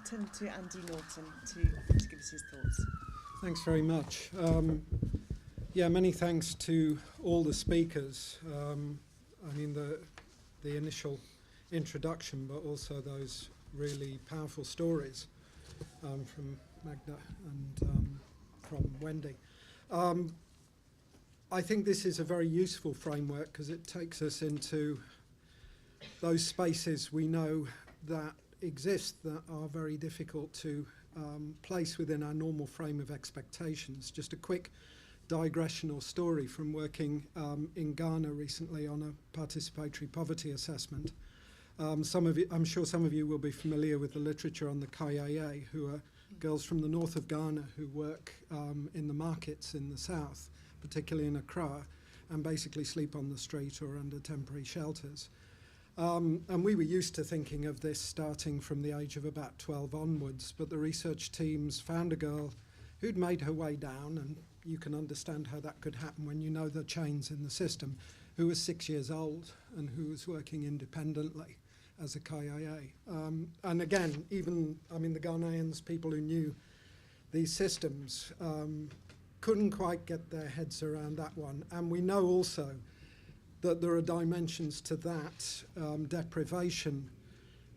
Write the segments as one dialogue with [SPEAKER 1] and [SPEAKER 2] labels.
[SPEAKER 1] turn to Andy Norton to give us his thoughts.
[SPEAKER 2] Thanks very much. Many thanks to all the speakers. The initial introduction, but also those really powerful stories from Magda and from Wendy. I think this is a very useful framework because it takes us into those spaces we know that exist that are very difficult to place within our normal frame of expectations. Just a quick digression or story from working in Ghana recently on a participatory poverty assessment. I'm sure some of you will be familiar with the literature on the Kayaya, who are girls from the north of Ghana who work in the markets in the south, particularly in Accra, and basically sleep on the street or under temporary shelters. And we were used to thinking of this starting from the age of about 12 onwards, but the research teams found a girl who'd made her way down, and you can understand how that could happen when you know the chains in the system, who was 6 years old and who was working independently as a KIA. And again, the Ghanaians, people who knew these systems, couldn't quite get their heads around that one. And we know also that there are dimensions to that deprivation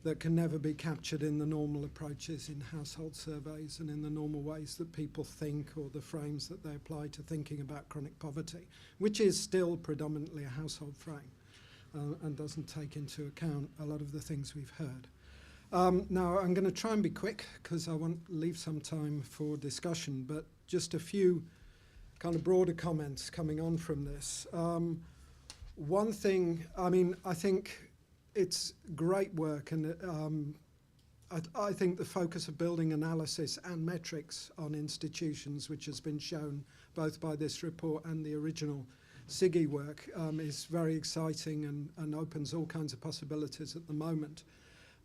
[SPEAKER 2] that can never be captured in the normal approaches in household surveys and in the normal ways that people think or the frames that they apply to thinking about chronic poverty, which is still predominantly a household frame and doesn't take into account a lot of the things we've heard. Now, I'm going to try and be quick because I want to leave some time for discussion, but just a few kind of broader comments coming on from this. One thing, I think it's great work, and I think the focus of building analysis and metrics on institutions, which has been shown both by this report and the original SIGI work, is very exciting and opens all kinds of possibilities at the moment.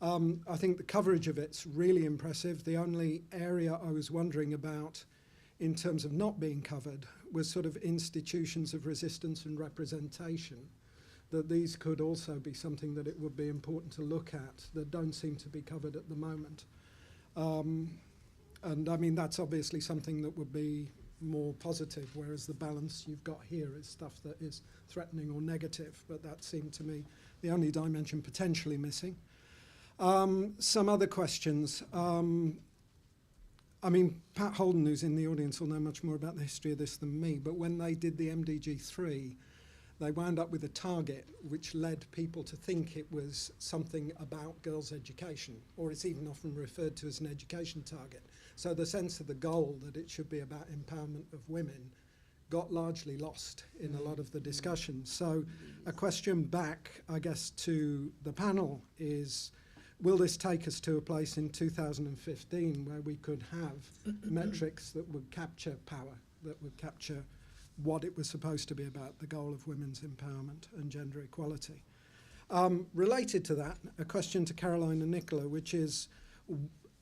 [SPEAKER 2] I think the coverage of it's really impressive. The only area I was wondering about in terms of not being covered was sort of institutions of resistance and representation, that these could also be something that it would be important to look at that don't seem to be covered at the moment. That's obviously something that would be more positive, whereas the balance you've got here is stuff that is threatening or negative, but that seemed to me the only dimension potentially missing. Some other questions. Pat Holden, who's in the audience, will know much more about the history of this than me, but when they did the MDG 3, they wound up with a target which led people to think it was something about girls' education, or it's even often referred to as an education target. So the sense of the goal that it should be about empowerment of women got largely lost in a lot of the discussions. So a question back, I guess, to the panel is, will this take us to a place in 2015 where we could have metrics that would capture power, that would capture what it was supposed to be about, the goal of women's empowerment and gender equality? Related to that, a question to Caroline and Nicola, which is,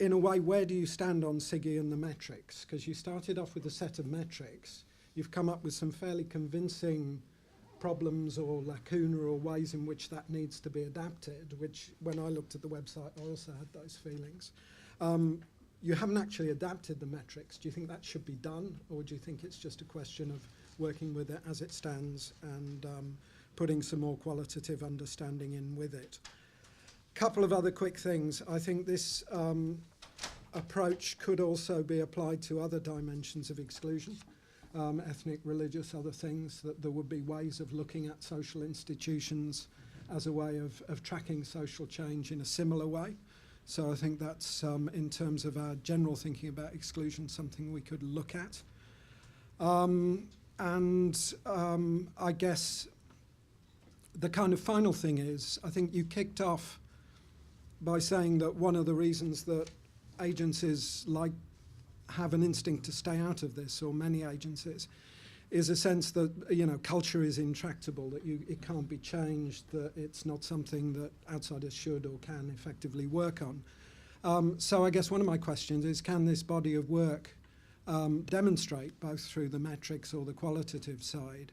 [SPEAKER 2] in a way, where do you stand on SIGI and the metrics? Because you started off with a set of metrics. You've come up with some fairly convincing problems or lacuna or ways in which that needs to be adapted, which when I looked at the website, I also had those feelings. You haven't actually adapted the metrics. Do you think that should be done, or do you think it's just a question of working with it as it stands and putting some more qualitative understanding in with it? Couple of other quick things. I think this approach could also be applied to other dimensions of exclusion, ethnic, religious, other things, that there would be ways of looking at social institutions as a way of tracking social change in a similar way. So I think that's, in terms of our general thinking about exclusion, something we could look at. I guess the kind of final thing is, I think you kicked off by saying that one of the reasons that agencies have an instinct to stay out of this, or many agencies, is a sense that, culture is intractable, that it can't be changed, that it's not something that outsiders should or can effectively work on. So I guess one of my questions is, can this body of work demonstrate, both through the metrics or the qualitative side,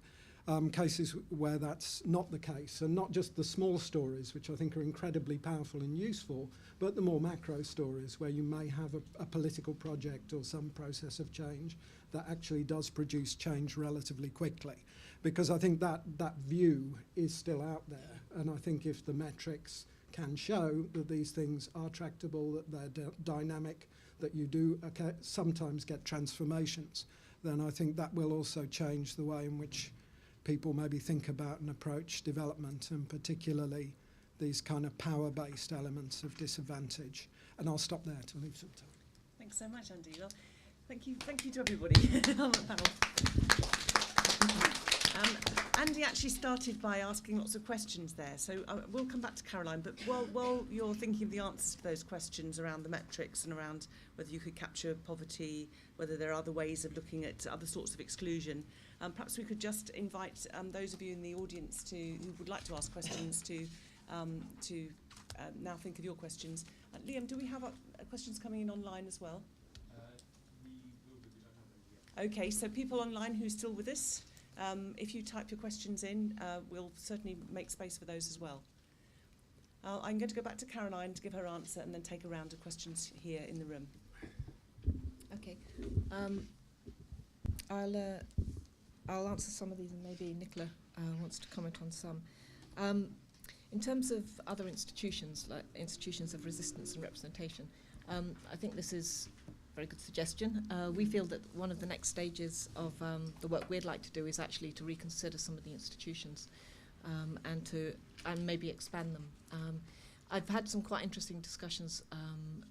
[SPEAKER 2] cases where that's not the case, and not just the small stories, which I think are incredibly powerful and useful, but the more macro stories where you may have a political project or some process of change that actually does produce change relatively quickly. Because I think that view is still out there, and I think if the metrics can show that these things are tractable, that they're dynamic, that you do sometimes get transformations, then I think that will also change the way in which people maybe think about and approach development, and particularly these kind of power-based elements of disadvantage. And I'll stop there to leave some time.
[SPEAKER 1] Thanks so much, Andy. Well, thank you to everybody on the panel. Andy actually started by asking lots of questions there, so we'll come back to Caroline, but while you're thinking of the answers to those questions around the metrics and around whether you could capture poverty, whether there are other ways of looking at other sorts of exclusion, perhaps we could just invite those of you in the audience who would like to ask questions to now think of your questions. Liam, do we have questions coming in online as well?
[SPEAKER 3] We will, but we don't have them yet.
[SPEAKER 1] Okay, so people online who are still with us, if you type your questions in, we'll certainly make space for those as well. I'm going to go back to Caroline to give her answer and then take a round of questions here in the room.
[SPEAKER 4] Okay. I'll answer some of these, and maybe Nicola wants to comment on some. In terms of other institutions, like institutions of resistance and representation, I think this is a very good suggestion. We feel that one of the next stages of the work we'd like to do is actually to reconsider some of the institutions and maybe expand them. I've had some quite interesting discussions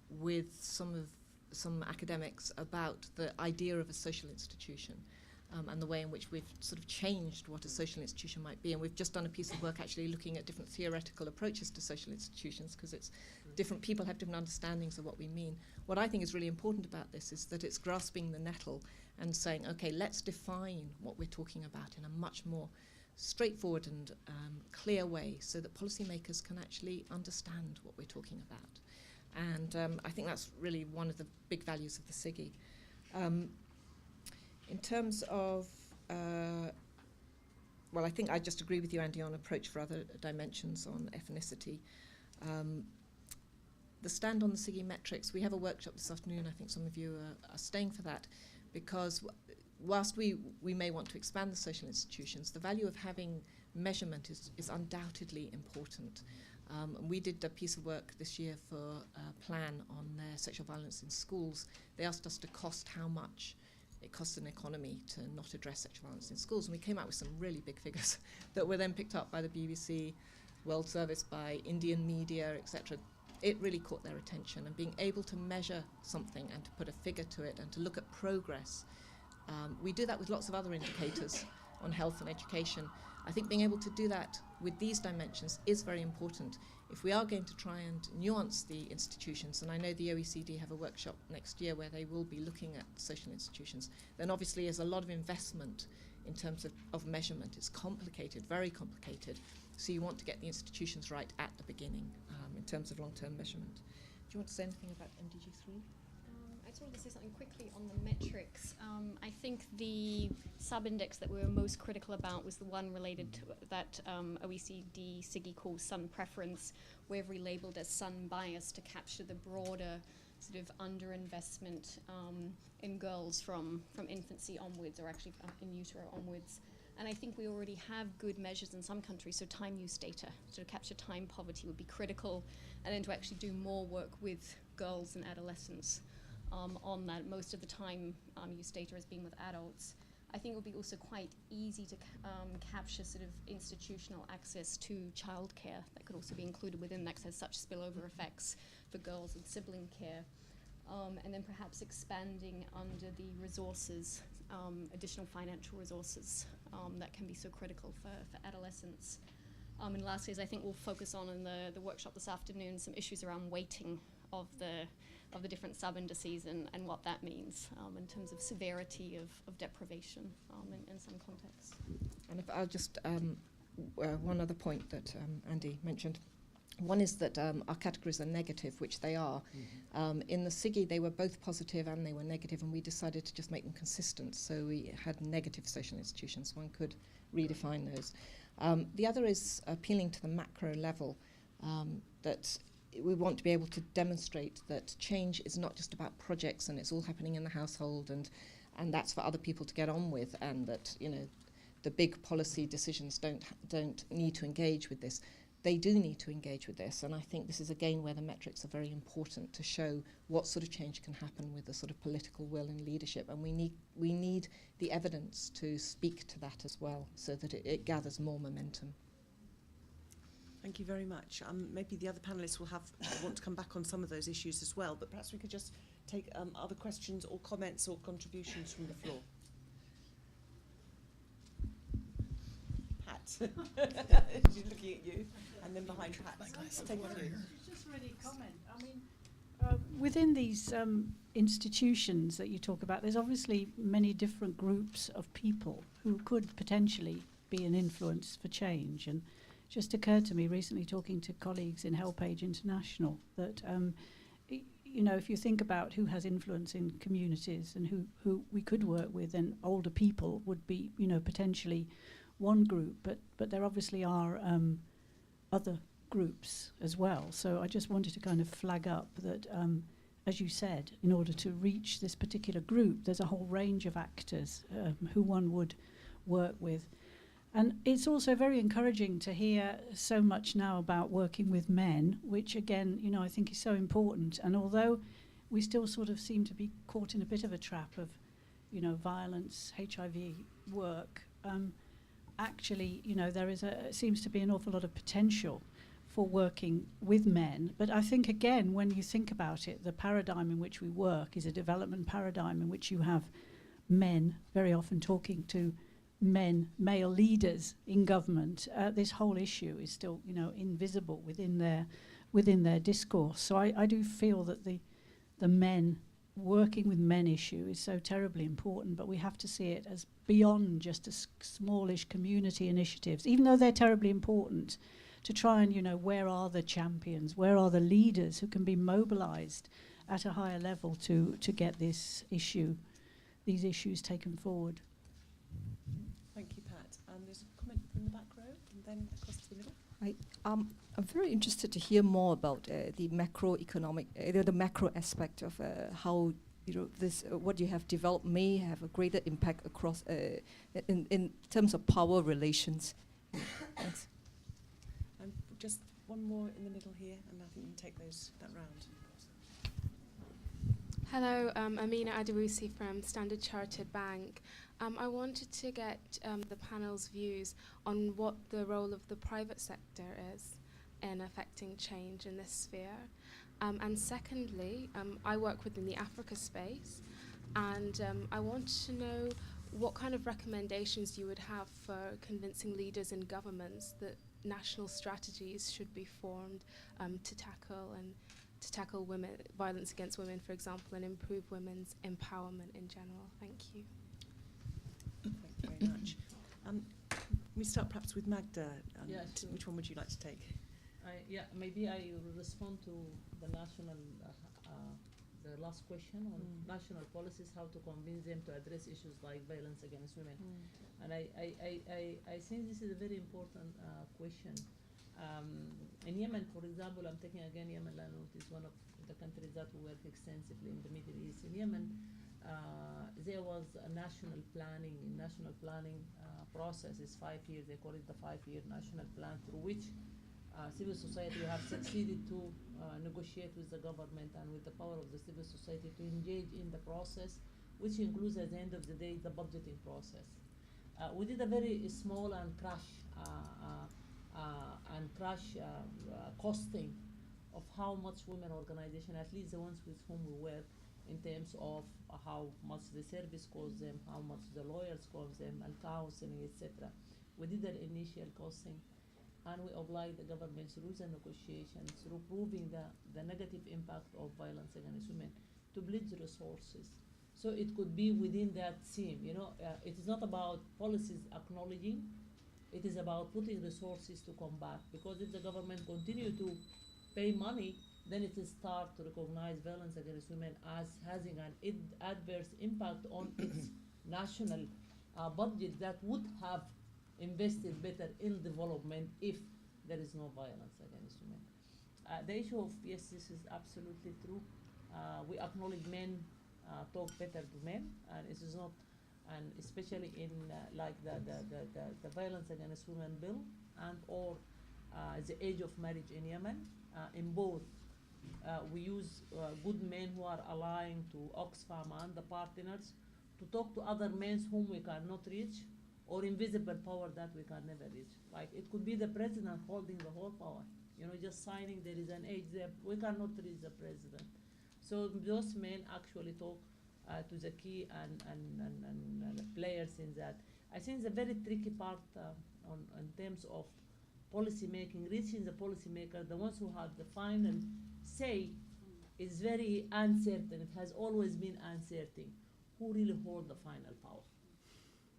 [SPEAKER 4] with some academics about the idea of a social institution. And the way in which we've sort of changed what a social institution might be. And we've just done a piece of work actually looking at different theoretical approaches to social institutions, because it's different people have different understandings of what we mean. What I think is really important about this is that it's grasping the nettle and saying, okay, let's define what we're talking about in a much more straightforward and clear way, so that policymakers can actually understand what we're talking about. And I think that's really one of the big values of the SIGI. In terms of, well, I think I just agree with you, Andy, on approach for other dimensions on ethnicity. The stand on the SIGI metrics, we have a workshop this afternoon. I think some of you are staying for that, because whilst we may want to expand the social institutions, the value of having measurement is undoubtedly important. We did a piece of work this year for a plan on their sexual violence in schools. They asked us to cost how much it costs an economy to not address sexual violence in schools. And we came out with some really big figures that were then picked up by the BBC, World Service, by Indian media, etc. It really caught their attention. And being able to measure something and to put a figure to it and to look at progress. We do that with lots of other indicators on health and education. I think being able to do that with these dimensions is very important. If we are going to try and nuance the institutions, and I know the OECD have a workshop next year where they will be looking at social institutions, then obviously there's a lot of investment in terms of measurement. It's complicated, very complicated. So you want to get the institutions right at the beginning in terms of long-term measurement. Do you want to say anything about MDG 3?
[SPEAKER 5] I just wanted to say something quickly on the metrics. I think the sub-index that we were most critical about was the one related to that OECD SIGI calls sun preference, where we labelled as sun bias to capture the broader sort of underinvestment in girls from infancy onwards, or actually in utero onwards. And I think we already have good measures in some countries, so time use data to capture time poverty would be critical, and then to actually do more work with girls and adolescents. On that, most of the time use data has been with adults. I think it would be also quite easy to capture sort of institutional access to childcare that could also be included within that, 'cause there's such spillover effects for girls and sibling care. And then perhaps expanding under the resources, additional financial resources that can be so critical for adolescents. And lastly, I think we'll focus on in the workshop this afternoon some issues around weighting of the different sub-indices and what that means in terms of severity of deprivation in some contexts.
[SPEAKER 4] And if I'll just, one other point that Andy mentioned. One is that our categories are negative, which they are. In the SIGI, they were both positive and they were negative, and we decided to just make them consistent. So we had negative social institutions. One could redefine those. The other is appealing to the macro level, that we want to be able to demonstrate that change is not just about projects and it's all happening in the household and that's for other people to get on with, and that, you know, the big policy decisions don't need to engage with this. They do need to engage with this, and I think this is again where the metrics are very important to show what sort of change can happen with the sort of political will and leadership, and we need the evidence to speak to that as well, so that it gathers more momentum.
[SPEAKER 1] Thank you very much. Maybe the other panellists will want to come back on some of those issues as well, but perhaps we could just take other questions or comments or contributions from the floor. Pat, she's looking at you, and then behind Pat. Take a few.
[SPEAKER 6] Just really comment. I mean, within these institutions that you talk about, there's obviously many different groups of people who could potentially be an influence for change. And it just occurred to me recently, talking to colleagues in HelpAge International, that you know, if you think about who has influence in communities and who we could work with, then older people would be, you know, potentially one group, but there obviously are other groups as well. So I just wanted to kind of flag up that, as you said, in order to reach this particular group, there's a whole range of actors who one would work with. And it's also very encouraging to hear so much now about working with men, which again, you know, I think is so important. And although we still sort of seem to be caught in a bit of a trap of, you know, violence, HIV work, actually, you know, there seems to be an awful lot of potential for working with men. But I think, again, when you think about it, the paradigm in which we work is a development paradigm in which you have men very often talking to male leaders in government. This whole issue is still, you know, invisible within their discourse. So I do feel that the men working with men issue is so terribly important, but we have to see it as beyond just a smallish community initiatives, even though they're terribly important, to try and, you know, where are the champions, where are the leaders who can be mobilized at a higher level to get these issues taken forward.
[SPEAKER 1] Thank you, Pat. There's a comment from the back row, and then across to the middle.
[SPEAKER 7] Right. I'm very interested to hear more about the macroeconomic, the macro aspect of how, you know, this what you have developed may have a greater impact across in terms of power relations. Thanks.
[SPEAKER 1] Just one more in the middle here, and I think we can take that round.
[SPEAKER 8] Hello, Amina Adewusi from Standard Chartered Bank. I wanted to get the panel's views on what the role of the private sector is in affecting change in this sphere. And secondly, I work within the Africa space, and I want to know what kind of recommendations you would have for convincing leaders in governments that national strategies should be formed to tackle violence against women, for example, and improve women's empowerment in general. Thank you.
[SPEAKER 1] Thank you very much. We start perhaps with Magda.
[SPEAKER 9] Yeah, sure.
[SPEAKER 1] Which one would you like to take?
[SPEAKER 9] Maybe I will respond to the national, the last question on national policies, how to convince them to address issues like violence against women. And I think this is a very important question. In Yemen, for example, I'm taking again Yemen, it is one of the countries that we work extensively in the Middle East. In Yemen, there was a national planning process. It's 5 years. They call it the 5-year national plan, through which civil society have succeeded to negotiate with the government and with the power of the civil society to engage in the process, which includes, at the end of the day, the budgeting process. We did a very small and crash costing of how much women organization, at least the ones with whom we work, in terms of how much the service costs them, how much the lawyers cost them, and counseling, etc. We did an initial costing, and we obliged the government through the negotiations, through proving the negative impact of violence against women, to pledge resources. So it could be within that theme, you know, it is not about policies acknowledging It is about putting resources to combat, because if the government continue to pay money, then it will start to recognize violence against women as having an adverse impact on its national budget that would have invested better in development if there is no violence against women. The issue of, yes, this is absolutely true. We acknowledge men talk better to men, and it is not, and especially in like the violence against women bill and or the age of marriage in Yemen. In both, we use good men who are aligned to Oxfam and the partners to talk to other men whom we cannot reach, or invisible power that we can never reach. Like it could be the president holding the whole power. You know, just signing, there is an age there, we cannot reach the president. So those men actually talk to the key and the players in that. I think the very tricky part in terms of policy making, reaching the policy maker, the ones who have the final say, is very uncertain. It has always been uncertain. Who really hold the final power?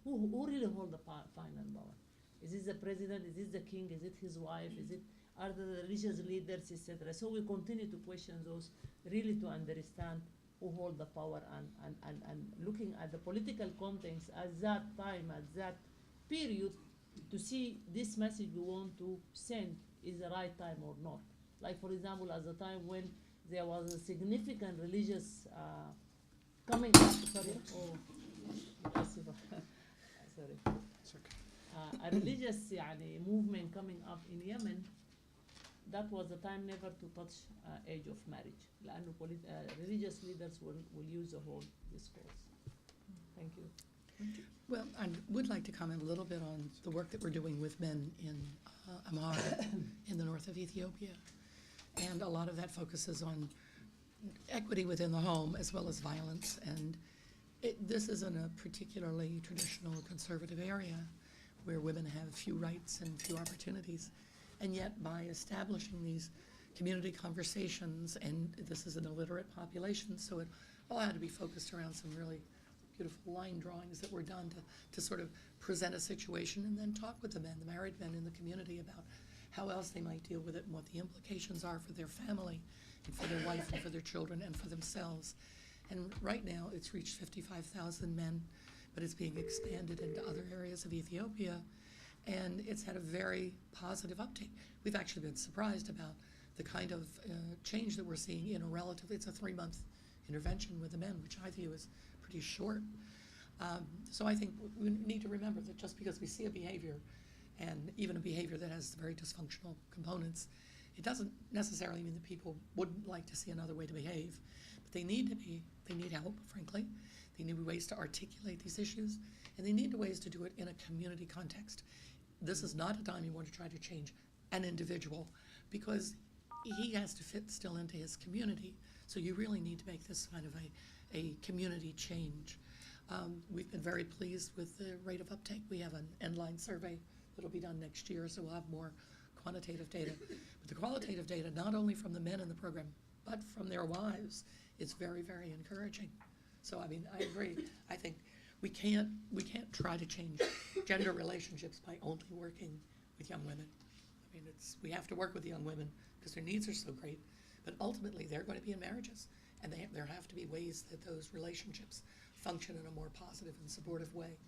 [SPEAKER 9] Who really hold the final power? Is it the president? Is it the king? Is it his wife? Is it, are the religious leaders, etc.? So we continue to question those, really to understand who hold the power, and looking at the political context at that time, at that period, to see this message we want to send is the right time or not. Like, for example, at the time when there was a significant religious coming up, sorry, sorry.
[SPEAKER 2] It's okay.
[SPEAKER 9] A religious movement coming up in Yemen, that was the time never to touch age of marriage. And religious leaders will use the whole discourse. Thank you.
[SPEAKER 10] Well, I would like to comment a little bit on the work that we're doing with men in Amhara in the north of Ethiopia. And a lot of that focuses on equity within the home as well as violence. And this isn't a particularly traditional conservative area where women have few rights and few opportunities. And yet by establishing these community conversations, and this is an illiterate population, so it all had to be focused around some really beautiful line drawings that were done to sort of present a situation and then talk with the men, the married men in the community, about how else they might deal with it and what the implications are for their family and for their wife and for their children and for themselves. And right now it's reached 55,000 men, but it's being expanded into other areas of Ethiopia, and it's had a very positive uptake. We've actually been surprised about the kind of change that we're seeing in a relatively, it's a 3-month intervention with the men, which I view as pretty short. So I think we need to remember that just because we see a behavior, and even a behavior that has very dysfunctional components, it doesn't necessarily mean that people wouldn't like to see another way to behave. But they need help, frankly. They need ways to articulate these issues, and they need ways to do it in a community context. This is not a time you want to try to change an individual, because he has to fit still into his community. So you really need to make this kind of a community change. We've been very pleased with the rate of uptake. We have an end-line survey that'll be done next year, so we'll have more quantitative data. But the qualitative data, not only from the men in the program, but from their wives, is very, very encouraging. So I mean, I agree. I think we can't try to change gender relationships by only working with young women. I mean, we have to work with young women because their needs are so great, but ultimately they're going to be in marriages, and there have to be ways that those relationships function in a more positive and supportive way.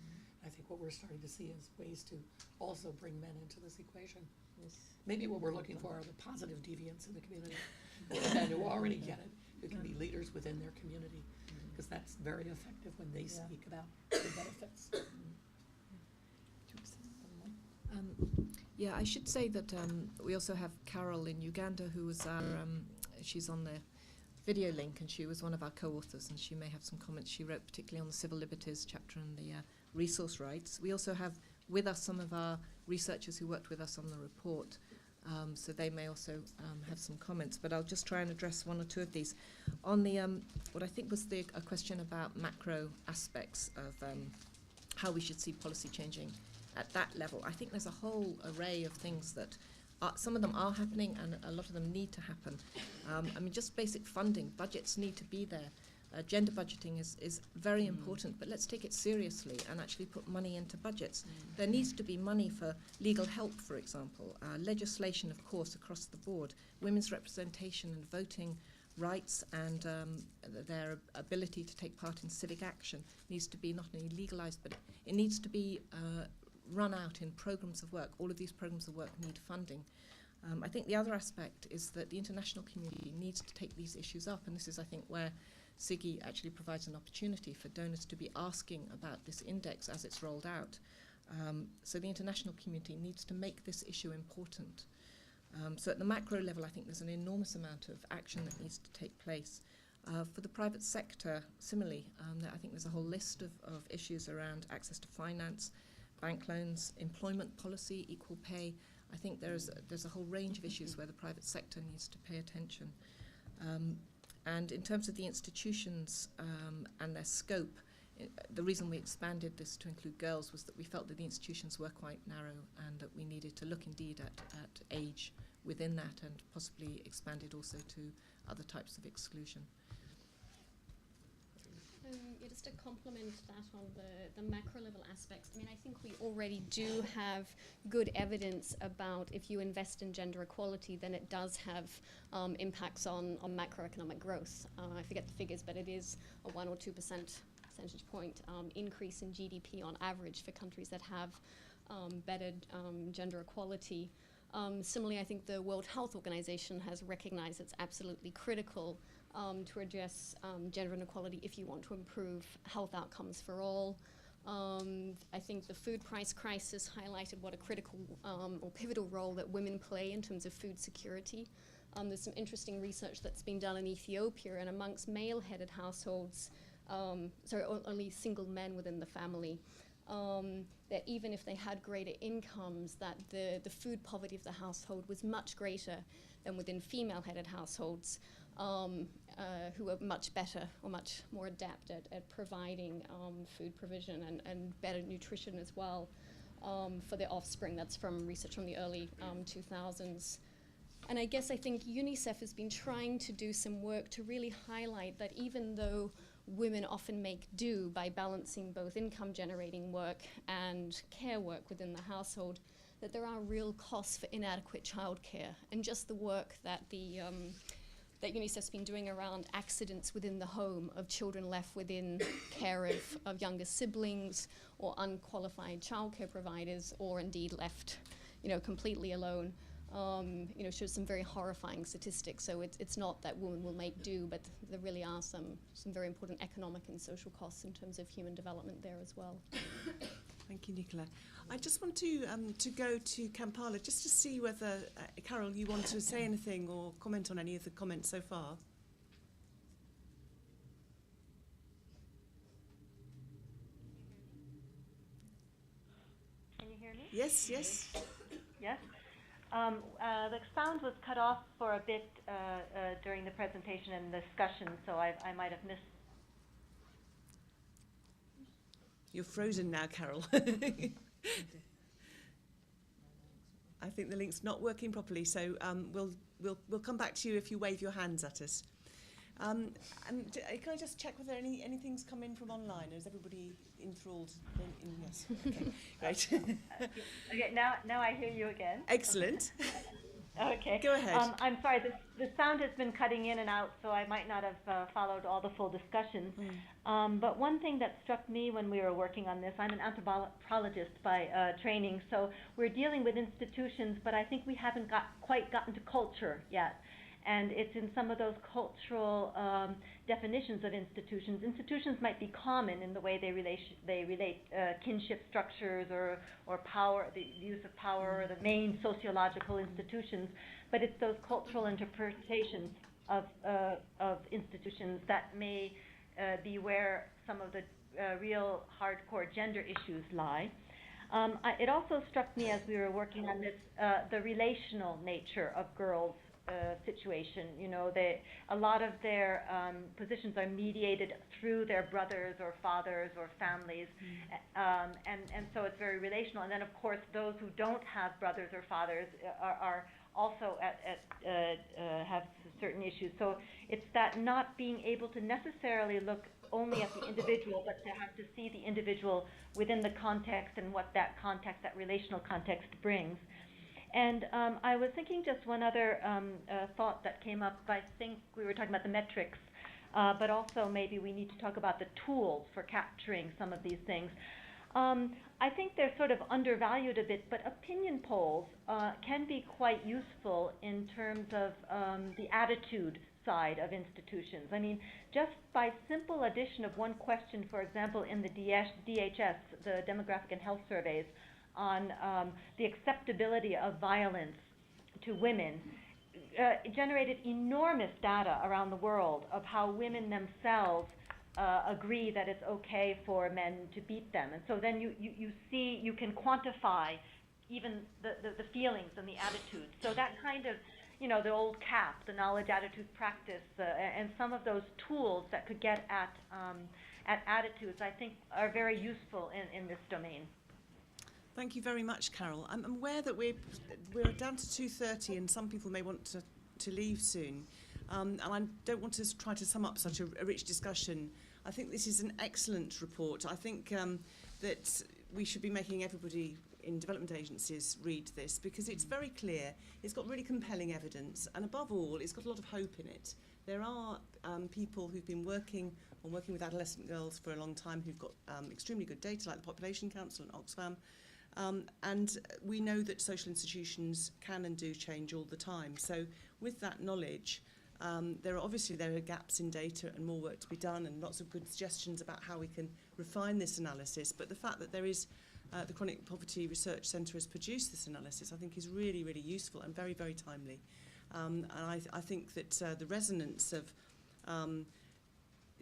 [SPEAKER 10] I think what we're starting to see is ways to also bring men into this equation.
[SPEAKER 9] Yes.
[SPEAKER 10] Maybe what we're looking for are the positive deviants in the community, men who already get it, who can be leaders within their community, because that's very effective when they speak about the benefits.
[SPEAKER 4] Yeah, I should say that we also have Carol in Uganda, who was our, she's on the video link, and she was one of our co-authors, and she may have some comments she wrote, particularly on the civil liberties chapter and the resource rights. We also have with us some of our researchers who worked with us on the report, so they may also have some comments, but I'll just try and address one or two of these. On the, what I think was a question about macro aspects of how we should see policy changing at that level. I think there's a whole array of things that some of them are happening, and a lot of them need to happen. I mean, just basic funding, budgets need to be there. Gender budgeting is very important, but let's take it seriously and actually put money into budgets. There needs to be money for legal help, for example, legislation, of course, across the board, women's representation and voting rights, and their ability to take part in civic action needs to be not only legalised, but it needs to be run out in programmes of work. All of these programmes of work need funding. I think the other aspect is that the international community needs to take these issues up, and this is, I think, where SIGI actually provides an opportunity for donors to be asking about this index as it's rolled out. So the international community needs to make this issue important. So at the macro level, I think there's an enormous amount of action that needs to take place. For the private sector, similarly, I think there's a whole list of issues around access to finance, bank loans, employment policy, equal pay. I think there's a whole range of issues where the private sector needs to pay attention. And in terms of the institutions and their scope, the reason we expanded this to include girls was that we felt that the institutions were quite narrow and that we needed to look indeed at age within that and possibly expand it also to other types of exclusion.
[SPEAKER 5] Yeah, just to complement that on the macro level aspects, I mean, I think we already do have good evidence about if you invest in gender equality, then it does have impacts on macroeconomic growth. I forget the figures, but it is a 1 or 2% percentage point increase in GDP on average for countries that have better gender equality. Similarly, I think the World Health Organization has recognized it's absolutely critical to address gender inequality if you want to improve health outcomes for all. I think the food price crisis highlighted what a critical or pivotal role that women play in terms of food security. There's some interesting research that's been done in Ethiopia, and amongst male-headed households, only single men within the family, that even if they had greater incomes, that the food poverty of the household was much greater than within female-headed households, who are much better or much more adept at providing food provision and better nutrition as well for their offspring. That's from research from the early 2000s. And I guess I think UNICEF has been trying to do some work to really highlight that even though women often make do by balancing both income generating work and care work within the household, that there are real costs for inadequate childcare, and just the work that that UNICEF's been doing around accidents within the home of children left within care of younger siblings or unqualified childcare providers, or indeed left, completely alone. Shows some very horrifying statistics. So it's not that women will make do, but there really are some very important economic and social costs in terms of human development there as well.
[SPEAKER 1] Thank you, Nicola. I just want to go to Kampala just to see whether, Carol, you want to say anything or comment on any of the comments so far.
[SPEAKER 11] Can you hear me?
[SPEAKER 1] Yes, yes.
[SPEAKER 11] Yes. The sound was cut off for a bit during the presentation and discussion, so I might have missed.
[SPEAKER 1] You're frozen now, Carol. I think the link's not working properly, so we'll come back to you if you wave your hands at us. And can I just check whether anything's come in from online, or is everybody enthralled? Yes. Okay, great.
[SPEAKER 11] Okay, now I hear you again.
[SPEAKER 1] Excellent.
[SPEAKER 11] Okay.
[SPEAKER 1] Go ahead.
[SPEAKER 11] I'm sorry, the sound has been cutting in and out, so I might not have followed all the full discussions. But one thing that struck me when we were working on this, I'm an anthropologist by training, so we're dealing with institutions, but I think we haven't quite gotten to culture yet. And it's in some of those cultural definitions of institutions. Institutions might be common in the way they relate kinship structures or power, the use of power, or the main sociological institutions. But it's those cultural interpretations of institutions that may be where some of the real hardcore gender issues lie. It also struck me as we were working on this, the relational nature of girls' situation. A lot of their positions are mediated through their brothers or fathers or families, and so it's very relational. And then, of course, those who don't have brothers or fathers are also have certain issues. So it's that not being able to necessarily look only at the individual, but to have to see the individual within the context and what that context, that relational context brings. And I was thinking just one other thought that came up. I think we were talking about the metrics, but also maybe we need to talk about the tools for capturing some of these things. I think they're sort of undervalued a bit, but opinion polls can be quite useful in terms of the attitude side of institutions. I mean, just by simple addition of one question, for example, in the DHS, the Demographic and Health Surveys, on the acceptability of violence to women, it generated enormous data around the world of how women themselves agree that it's okay for men to beat them. And so then you see, you can quantify even the feelings and the attitudes. So that kind of, you know, the old CAP, the knowledge, attitude, practice, and some of those tools that could get at attitudes, I think are very useful in this domain.
[SPEAKER 1] Thank you very much, Carol. I'm aware that we're down to 2:30 and some people may want to leave soon. And I don't want to try to sum up such a rich discussion. I think this is an excellent report. I think that we should be making everybody in development agencies read this because it's very clear, it's got really compelling evidence, and above all, it's got a lot of hope in it. There are people who've been working with adolescent girls for a long time who've got extremely good data, like the Population Council and Oxfam. And we know that social institutions can and do change all the time. So with that knowledge, there are gaps in data and more work to be done, and lots of good suggestions about how we can refine this analysis. But the fact that there is the Chronic Poverty Research Centre has produced this analysis, I think is really, really useful and very, very timely. And I think that the resonance of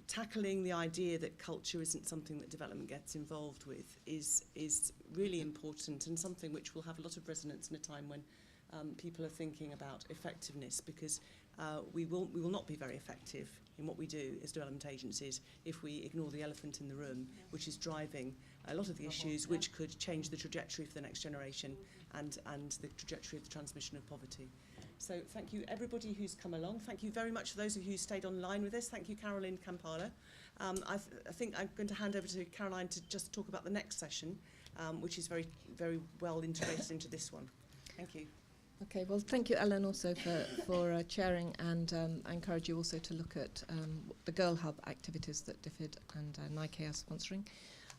[SPEAKER 1] tackling the idea that culture isn't something that development gets involved with is really important, and something which will have a lot of resonance in a time when people are thinking about effectiveness, because we will not be very effective in what we do as development agencies if we ignore the elephant in the room, which is driving a lot of the issues which could change the trajectory for the next generation and the trajectory of the transmission of poverty. So thank you everybody who's come along. Thank you very much for those of you who stayed online with us. Thank you, Caroline Kampala. I think I'm going to hand over to Caroline to just talk about the next session, which is very, very well integrated into this one. Thank you.
[SPEAKER 4] Okay, well, thank you, Ellen, also for chairing, and I encourage you also to look at the Girl Hub activities that DFID and Nike are sponsoring.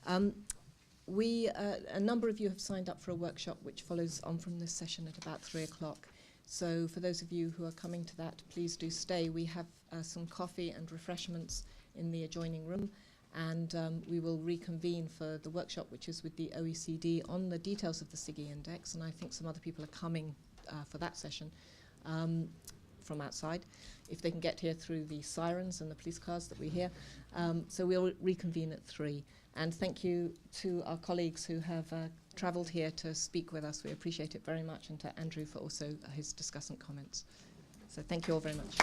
[SPEAKER 4] A number of you have signed up for a workshop which follows on from this session at about 3 o'clock. So for those of you who are coming to that, please do stay. We have some coffee and refreshments in the adjoining room, and we will reconvene for the workshop, which is with the OECD on the details of the SIGI index, and I think some other people are coming for that session from outside, if they can get here through the sirens and the police cars that we hear. So we'll reconvene at 3. And thank you to our colleagues who have travelled here to speak with us. We appreciate it very much, and to Andrew for also his discussant comments. So thank you all very much.